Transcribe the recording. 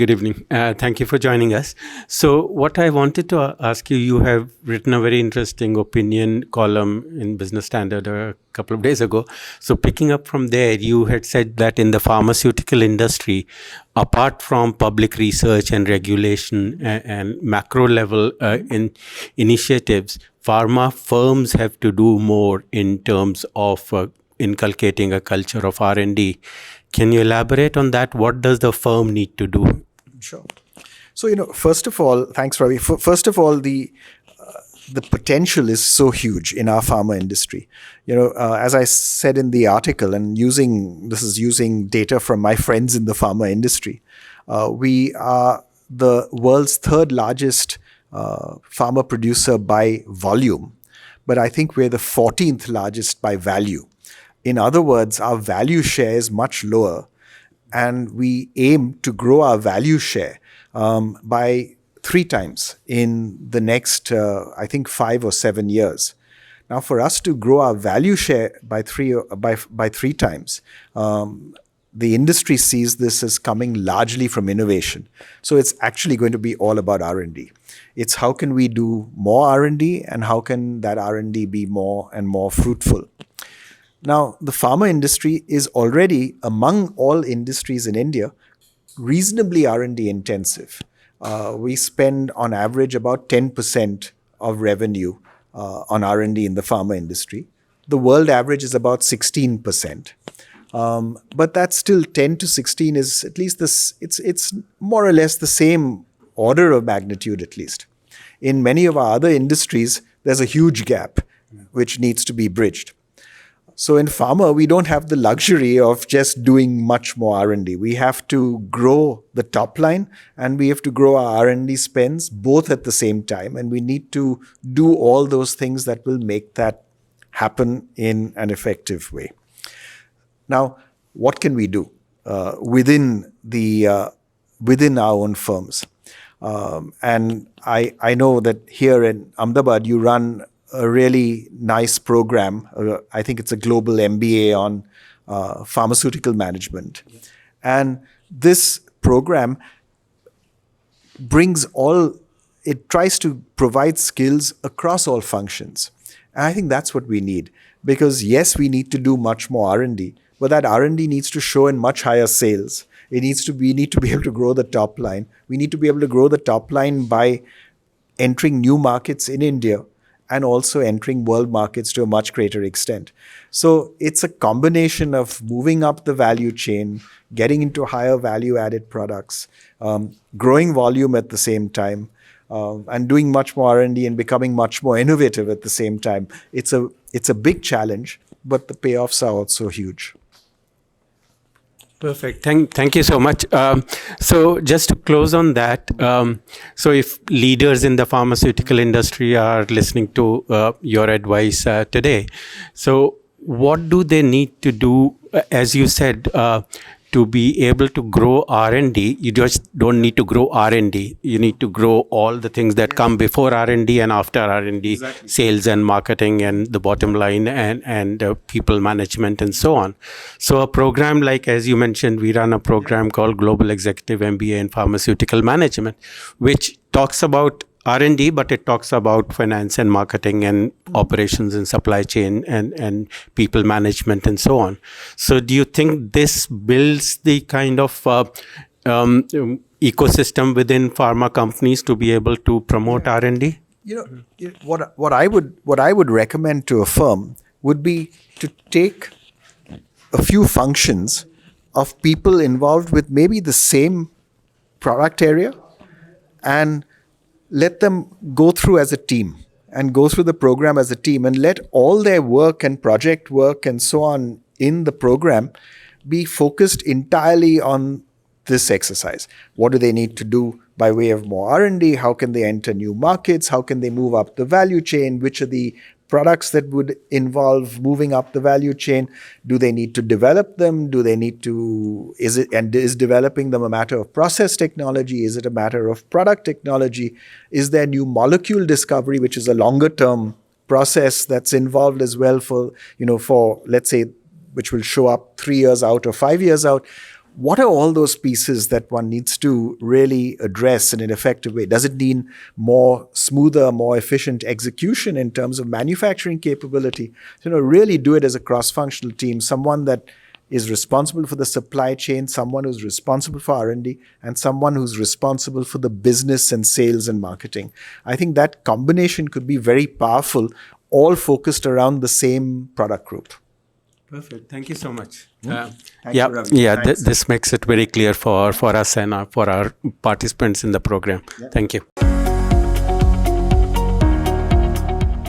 good evening. Thank you for joining us. So, what I wanted to ask you, you have written a very interesting opinion column in Business Standard a couple of days ago. So, picking up from there, you had said that in the pharmaceutical industry, apart from public research and regulation and macro level initiatives, pharma firms have to do more in terms of inculcating a culture of R&D. Can you elaborate on that? What does the firm need to do? Sure. So, first of all, thanks, Ravi. First of all, the potential is so huge in our pharma industry. As I said in the article, and this is using data from my friends in the pharma industry, we are the world's third largest pharma producer by volume, but I think we're the 14th largest by value. In other words, our value share is much lower, and we aim to grow our value share by 3 times in the next, I think, 5 or 7 years. Now, for us to grow our value share by 3 times, the industry sees this as coming largely from innovation. So it's actually going to be all about R&D. It's how can we do more R&D, and how can that R&D be more and more fruitful. Now, the pharma industry is already, among all industries in India, reasonably R&D intensive. We spend on average about 10% of revenue on R&D in the pharma industry. The world average is about 16%. But that's still 10 to 16 is at least this, it's more or less the same order of magnitude at least. In many of our other industries, there's a huge gap which needs to be bridged. So in pharma, we don't have the luxury of just doing much more R&D. We have to grow the top line, and we have to grow our R&D spends both at the same time. And we need to do all those things that will make that happen in an effective way. Now, what can we do within our own firms? And I know that here in Ahmedabad, you run a really nice program. I think it's a global MBA on pharmaceutical management. Yeah. And this program it tries to provide skills across all functions. And I think that's what we need. Because yes, we need to do much more R&D, but that R&D needs to show in much higher sales. We need to be able to grow the top line. We need to be able to grow the top line by entering new markets in India, and also entering world markets to a much greater extent. So it's a combination of moving up the value chain, getting into higher value-added products, growing volume at the same time, and doing much more R&D and becoming much more innovative at the same time. It's a big challenge, but the payoffs are also huge. Perfect. Thank you so much. So just to close on that, so if leaders in the pharmaceutical industry are listening to your advice today, so what do they need to do, as you said, to be able to grow R&D? You just don't need to grow R&D. You need to grow all the things that come before R&D and after R&D, exactly. Sales and marketing and the bottom line and people management and so on. So a program like, as you mentioned, we run a program called Global Executive MBA in Pharmaceutical Management, which talks about R&D, but it talks about finance and marketing and operations and supply chain and people management and so on. So do you think this builds the kind of ecosystem within pharma companies to be able to promote R&D? What I would recommend to a firm would be to take a few functions of people involved with maybe the same product area and let them go through as a team and go through the program as a team, and let all their work and project work and so on in the program be focused entirely on this exercise. What do they need to do by way of more R&D? How can they enter new markets? How can they move up the value chain? Which are the products that would involve moving up the value chain? Do they need to develop them? Do they need to, is developing them a matter of process technology? Is it a matter of product technology? Is there new molecule discovery, which is a longer term process that's involved as well for let's say, which will show up 3 years out or 5 years out? what are all those pieces that one needs to really address in an effective way? Does it mean more smoother, more efficient execution in terms of manufacturing capability? Really do it as a cross-functional team, someone that is responsible for the supply chain, someone who's responsible for R&D, and someone who's responsible for the business and sales and marketing. I think that combination could be very powerful, all focused around the same product group. Perfect. Thank you so much. Thank you, Ravi. This makes it very clear for us and for our participants in the program. Thank you.